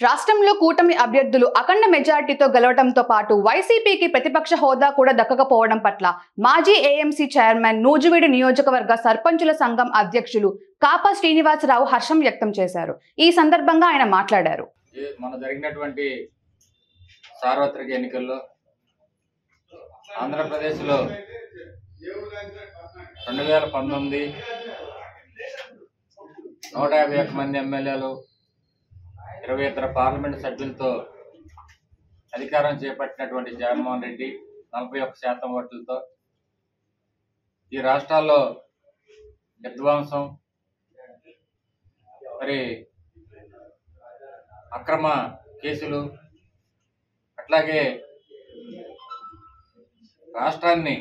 రాష్ట్రంలో కూటమి అభ్యర్థులు అఖండ మెజార్టీతో గెలవడంతో పాటు వైసీపీకి ప్రతిపక్ష హోదా కూడా దక్కకపోవడం పట్ల మాజీ ఏఎంసీ చైర్మన్ నూజివీడు నియోజకవర్గ సర్పంచుల సంఘం అధ్యక్షులు కాపా శ్రీనివాసరావు హర్షం వ్యక్తం చేశారు. ఈ సందర్భంగా ఆయన మాట్లాడారు. మన జరిగినటువంటి సార్వత్రిక ఎన్నికల్లో ఆంధ్రప్రదేశ్లో 2019 151 మంది ఎమ్మెల్యేలు 22 పార్లమెంటు సభ్యులతో అధికారం చేపట్టినటువంటి జగన్మోహన్ రెడ్డి 41% ఓట్లతో ఈ రాష్ట్రాల్లో విధ్వంసం, మరి అక్రమ కేసులు, అట్లాగే రాష్ట్రాన్ని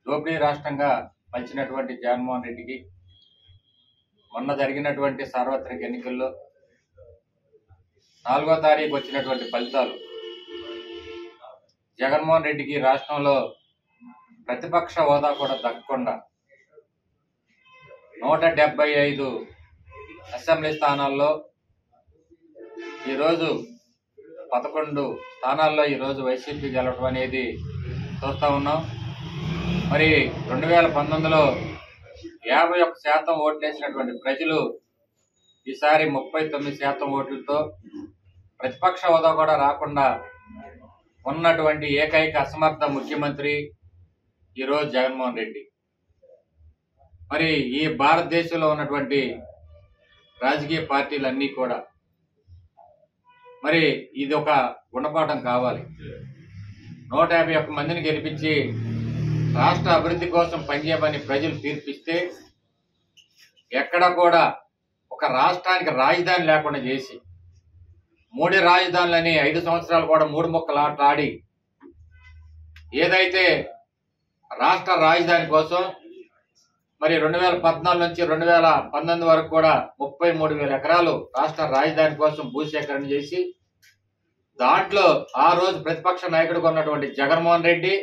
దోపిడీ రాష్ట్రంగా మలిచినటువంటి జగన్మోహన్ రెడ్డికి మొన్న జరిగినటువంటి సార్వత్రిక ఎన్నికల్లో 4వ తారీఖు వచ్చినటువంటి ఫలితాలు జగన్మోహన్ రెడ్డికి రాష్ట్రంలో ప్రతిపక్ష హోదా కూడా దక్కకుండా 175 అసెంబ్లీ స్థానాల్లో ఈరోజు 11 స్థానాల్లో ఈరోజు వైసీపీ గెలవడం అనేది చూస్తూ ఉన్నాం. మరి 2019లో 51% ఓట్లేసినటువంటి ప్రజలు ఈసారి 39% ఓట్లతో ప్రతిపక్ష హోదా కూడా రాకుండా ఉన్నటువంటి ఏకైక అసమర్థ ముఖ్యమంత్రి ఈరోజు జగన్మోహన్ రెడ్డి. మరి ఈ భారతదేశంలో ఉన్నటువంటి రాజకీయ పార్టీలన్నీ కూడా మరి ఇది ఒక గుణపాఠం కావాలి. 151 మందిని గెలిపించి రాష్ట్ర అభివృద్ధి కోసం పనిచేయమని ప్రజలు తీర్పిస్తే ఎక్కడ కూడా ఒక రాష్ట్రానికి రాజధాని లేకుండా చేసి 3 రాజధానులని 5 సంవత్సరాలు కూడా 3 ముక్కలాట ఆడి ఏదైతే రాష్ట్ర రాజధాని కోసం మరి 2014 నుంచి 2019 వరకు కూడా 33,000 ఎకరాలు రాష్ట్ర రాజధాని కోసం భూసేకరణ చేసి దాంట్లో ఆ రోజు ప్రతిపక్ష నాయకుడిగా ఉన్నటువంటి జగన్మోహన్ రెడ్డి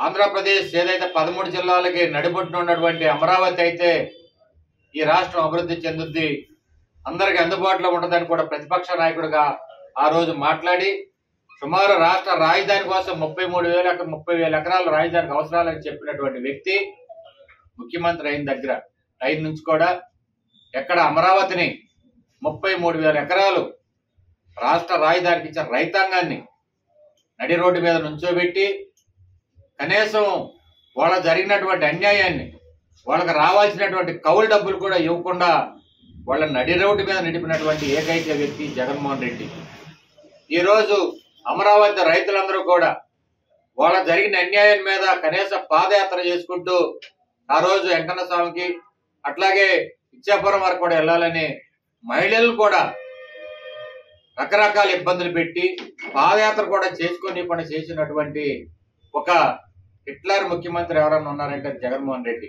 ఆంధ్రప్రదేశ్ ఏదైతే 13 జిల్లాలకి నడిబొట్టున ఉన్నటువంటి అమరావతి అయితే ఈ రాష్ట్రం అభివృద్ధి చెందుద్ది, అందరికి అందుబాటులో ఉంటుందని కూడా ప్రతిపక్ష నాయకుడిగా ఆ రోజు మాట్లాడి సుమారు రాష్ట్ర రాజధాని కోసం 30,000 ఎకరాలు రాజధానికి అవసరాలని చెప్పినటువంటి వ్యక్తి ముఖ్యమంత్రి అయిన నుంచి కూడా ఎక్కడ అమరావతిని 33,000 ఎకరాలు రాష్ట్ర రాజధానికి ఇచ్చిన రైతాంగాన్ని నడి రోడ్డు మీద నుంచోబెట్టి కనీసం వాళ్ళకు జరిగినటువంటి అన్యాయాన్ని, వాళ్ళకి రావాల్సినటువంటి కౌలు డబ్బులు కూడా ఇవ్వకుండా వాళ్ళ నడి రోడ్డు మీద నడిపినటువంటి ఏకైక వ్యక్తి జగన్మోహన్ రెడ్డి. ఈరోజు అమరావతి రైతులందరూ కూడా వాళ్ళ జరిగిన అన్యాయం మీద కనీస పాదయాత్ర చేసుకుంటూ ఆ రోజు వెంకన్న స్వామికి అట్లాగే ఇచ్చాపురం వరకు కూడా వెళ్ళాలని మహిళలు కూడా రకరకాల ఇబ్బందులు పెట్టి పాదయాత్ర కూడా చేసుకొని పని చేసినటువంటి ఒక హిట్లర్ ముఖ్యమంత్రి ఎవరన్నా ఉన్నారంటే జగన్మోహన్ రెడ్డి.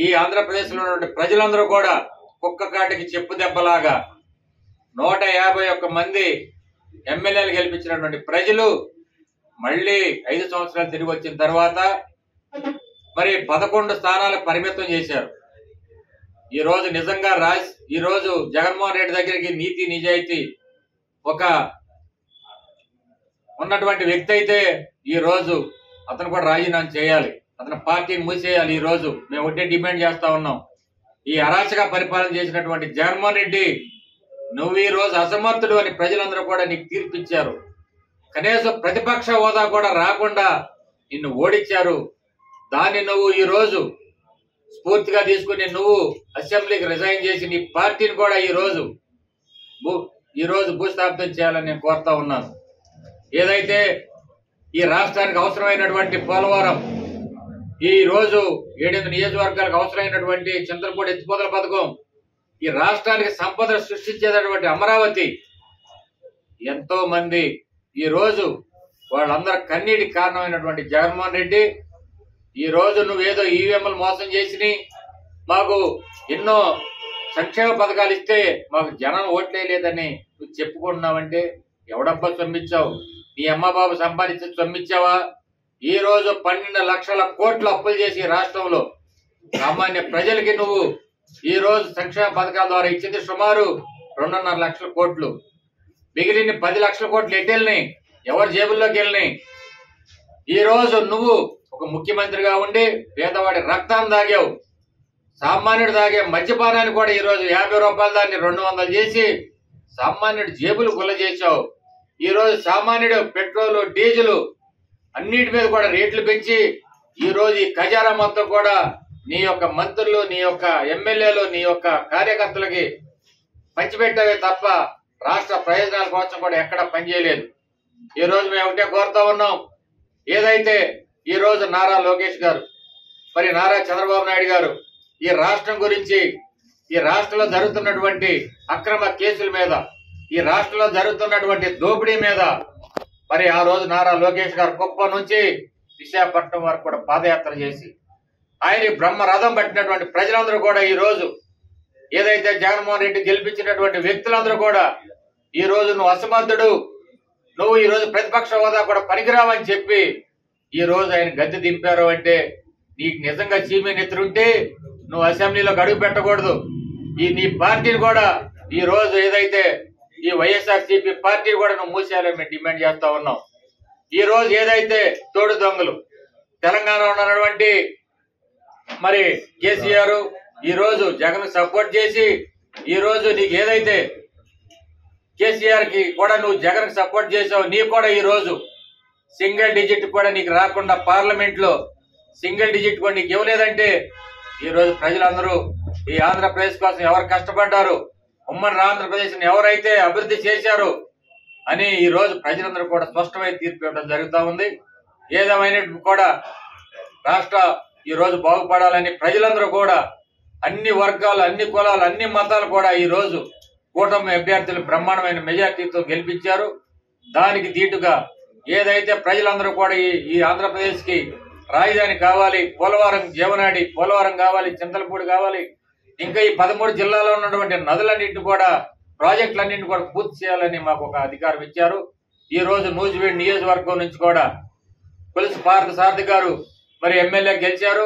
ఈ ఆంధ్రప్రదేశ్ లో ఉన్నటువంటి ప్రజలందరూ కూడా కుక్క కాటికి చెప్పు దెబ్బలాగా 151 మంది ఎమ్మెల్యేలు గెలిపించినటువంటి ప్రజలు మళ్ళీ 5 సంవత్సరాలు తిరిగి వచ్చిన తర్వాత మరి 11 స్థానాలకు పరిమితం చేశారు. ఈ రోజు నిజంగా ఈ రోజు జగన్మోహన్ రెడ్డి దగ్గరికి నీతి నిజాయితీ ఒక ఉన్నటువంటి వ్యక్తి అయితే ఈ రోజు అతను కూడా రాజీనామా చేయాలి, అతని పార్టీని మూసేయాలి. ఈ రోజు మేము ఒకటే డిమాండ్ చేస్తా ఉన్నాం. ఈ అరాచక పరిపాలన చేసినటువంటి జగన్మోహన్ రెడ్డి నువ్వు ఈ రోజు అసమర్థుడు అని ప్రజలందరూ కూడా నీకు తీర్పిచ్చారు. కనీసం ప్రతిపక్ష హోదా కూడా రాకుండా నిన్ను ఓడించారు. దాన్ని నువ్వు ఈ రోజు స్ఫూర్తిగా తీసుకుని నువ్వు అసెంబ్లీకి రిజైన్ చేసి నీ పార్టీని కూడా ఈ రోజు భూస్థాపితం చేయాలని నేను కోరుతా ఉన్నాను. ఏదైతే ఈ రాష్ట్రానికి అవసరమైనటువంటి పోలవరం, ఈ రోజు 7 నియోజకవర్గాలకు అవసరమైనటువంటి చంద్రపూడి ఎత్తిపోతల పథకం, ఈ రాష్ట్రానికి సంపద సృష్టించేటటువంటి అమరావతి, ఎంతో మంది ఈ రోజు వాళ్ళందరూ కన్నీటికి కారణమైనటువంటి జగన్మోహన్ రెడ్డి ఈ రోజు నువ్వేదో ఈవీఎంలు మోసం చేసి మాకు ఎన్నో సంక్షేమ పథకాలు ఇస్తే మాకు జనం ఓట్లేయలేదని నువ్వు చెప్పుకుంటున్నావంటే ఎవడబ్బా సొమ్మిచ్చావు? నీ అమ్మ బాబు సంపాదించి సొమ్మిచ్చావా? ఈ రోజు 12 లక్షల కోట్లు అప్పులు చేసి రాష్ట్రంలో సామాన్య ప్రజలకి నువ్వు ఈ రోజు సంక్షేమ పథకాల ద్వారా ఇచ్చింది సుమారు 2.5 లక్షల కోట్లు. మిగిలిన 10 లక్షల కోట్లు ఎట్టెళ్ళని, ఎవరి జేబుల్లోకి వెళ్ళినాయి? ఈ రోజు నువ్వు ఒక ముఖ్యమంత్రిగా ఉండి పేదవాడి రక్తాన్ని దాగావు. సామాన్యుడు తాగే మద్యపానాన్ని కూడా ఈ రోజు 50 రూపాయల దాన్ని 200 చేసి సామాన్యుడు జేబులు గుల్ల చేశావు. ఈ రోజు సామాన్యుడు పెట్రోలు, డీజిల్ అన్నిటి మీద కూడా రేట్లు పెంచి ఈ రోజు ఈ ఖజానా మొత్తం కూడా నీ యొక్క మంత్రులు, నీ యొక్క ఎమ్మెల్యేలు, నీ యొక్క కార్యకర్తలకి పంచిపెట్టావే తప్ప రాష్ట్ర ప్రయోజనాల కోసం కూడా ఎక్కడ పనిచేయలేదు. ఈ రోజు మేము ఒకటే కోరుతా ఉన్నాం. ఏదైతే ఈ రోజు నారా లోకేష్ గారు, మరి నారా చంద్రబాబు నాయుడు గారు ఈ రాష్ట్రం గురించి, ఈ రాష్ట్రంలో జరుగుతున్నటువంటి అక్రమ కేసుల మీద, ఈ రాష్ట్రంలో జరుగుతున్నటువంటి దోపిడీ మీద మరి ఆ రోజు నారా లోకేష్ గారు కుప్పం నుంచి విశాఖపట్నం వరకు కూడా పాదయాత్ర చేసి ఆయన బ్రహ్మరథం పట్టినటువంటి ప్రజలందరూ కూడా ఈ రోజు ఏదైతే జగన్మోహన్ రెడ్డి గెలిపించినటువంటి వ్యక్తులందరూ కూడా ఈ రోజు నువ్వు అసమర్థుడు, నువ్వు ఈ రోజు ప్రతిపక్ష హోదా కూడా పనికిరావని చెప్పి ఈ రోజు ఆయన గద్దె దింపారు. అంటే నీకు నిజంగా చీమే నెత్తురుంటే నువ్వు అసెంబ్లీలో అడుగు పెట్టకూడదు. నీ పార్టీని కూడా ఈ రోజు ఏదైతే ఈ వైఎస్ఆర్సీపీ పార్టీ కూడా నువ్వు మూసేయాలని మేము డిమాండ్ చేస్తా ఉన్నాం. ఈ రోజు ఏదైతే తోడు దొంగలు తెలంగాణలో ఉన్నటువంటి మరి కేసీఆర్ ఈ రోజు జగన్ సపోర్ట్ చేసి ఈ రోజు నీకు ఏదైతే కేసీఆర్ కి కూడా నువ్వు జగన్ సపోర్ట్ చేసావు, నీకు కూడా ఈ రోజు సింగిల్ డిజిట్ కూడా నీకు రాకుండా పార్లమెంట్ లో సింగిల్ డిజిట్ కూడా నీకు ఇవ్వలేదంటే ఈ రోజు ప్రజలందరూ ఈ ఆంధ్రప్రదేశ్ కోసం ఎవరు కష్టపడ్డారు, ఉమ్మడి ఆంధ్రప్రదేశ్ ని ఎవరైతే అభివృద్ధి చేశారు అని ఈ రోజు ప్రజలందరూ కూడా స్పష్టమైన తీర్పు ఇవ్వడం జరుగుతూ ఉంది. ఏదేమైనా కూడా రాష్ట్ర ఈ రోజు బాగుపడాలని ప్రజలందరూ కూడా అన్ని వర్గాలు, అన్ని కులాలు, అన్ని మతాలు కూడా ఈ రోజు కూటమి అభ్యర్థులు బ్రహ్మాండమైన మెజార్టీతో గెలిపించారు. దానికి దీటుగా ఏదైతే ప్రజలందరూ కూడా ఈ ఆంధ్రప్రదేశ్ కి రాజధాని కావాలి, పోలవరం జీవనాడి, పోలవరం కావాలి, చింతలపూడి కావాలి, ఇంకా ఈ 13 జిల్లాలో ఉన్నటువంటి నదులన్నింటినీ కూడా, ప్రాజెక్టులన్నింటినీ కూడా పూర్తి చేయాలని మాకు ఒక అధికారం ఇచ్చారు. ఈ రోజు నూజివీడు నియోజకవర్గం నుంచి కూడా పులుసు పార్థసారథి గారు మరి ఎమ్మెల్యే గెలిచారు.